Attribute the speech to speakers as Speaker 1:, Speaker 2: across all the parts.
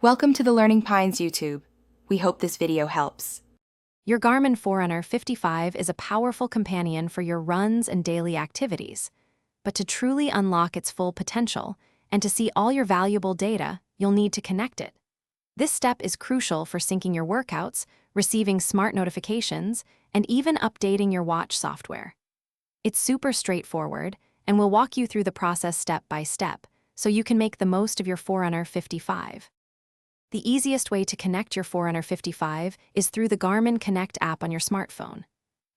Speaker 1: Welcome to the Learning Pines YouTube. We hope this video helps.
Speaker 2: Your Garmin Forerunner 55 is a powerful companion for your runs and daily activities. But to truly unlock its full potential and to see all your valuable data, you'll need to connect it. This step is crucial for syncing your workouts, receiving smart notifications, and even updating your watch software. It's super straightforward, and we'll walk you through the process step by step so you can make the most of your Forerunner 55. The easiest way to connect your Forerunner 55 is through the Garmin Connect app on your smartphone.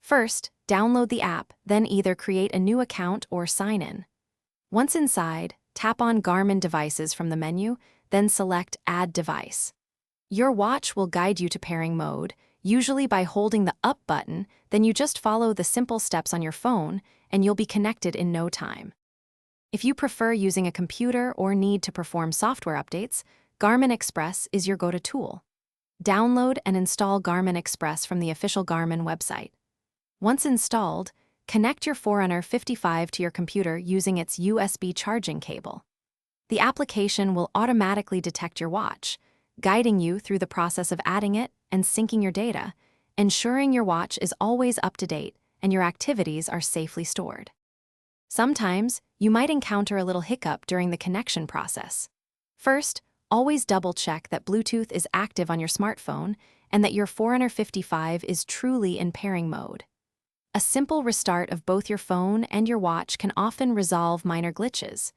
Speaker 2: First, download the app, then either create a new account or sign in. Once inside, tap on Garmin Devices from the menu, then select Add Device. Your watch will guide you to pairing mode, usually by holding the Up button, then you just follow the simple steps on your phone, and you'll be connected in no time. If you prefer using a computer or need to perform software updates, Garmin Express is your go-to tool. Download and install Garmin Express from the official Garmin website. Once installed, connect your Forerunner 55 to your computer using its USB charging cable. The application will automatically detect your watch, guiding you through the process of adding it and syncing your data, ensuring your watch is always up to date and your activities are safely stored. Sometimes, you might encounter a little hiccup during the connection process. First, always double-check that Bluetooth is active on your smartphone and that your Forerunner 55 is truly in pairing mode. A simple restart of both your phone and your watch can often resolve minor glitches.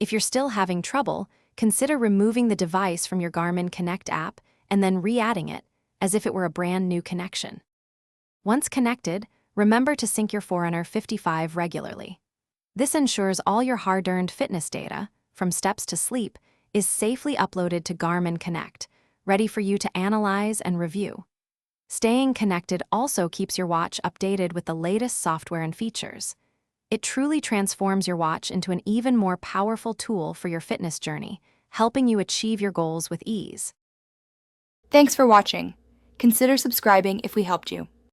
Speaker 2: If you're still having trouble, consider removing the device from your Garmin Connect app and then re-adding it, as if it were a brand new connection. Once connected, remember to sync your Forerunner 55 regularly. This ensures all your hard-earned fitness data, from steps to sleep, is safely uploaded to Garmin Connect, ready for you to analyze and review. Staying connected also keeps your watch updated with the latest software and features. It truly transforms your watch into an even more powerful tool for your fitness journey, helping you achieve your goals with ease.
Speaker 1: Thanks for watching. Consider subscribing if we helped you.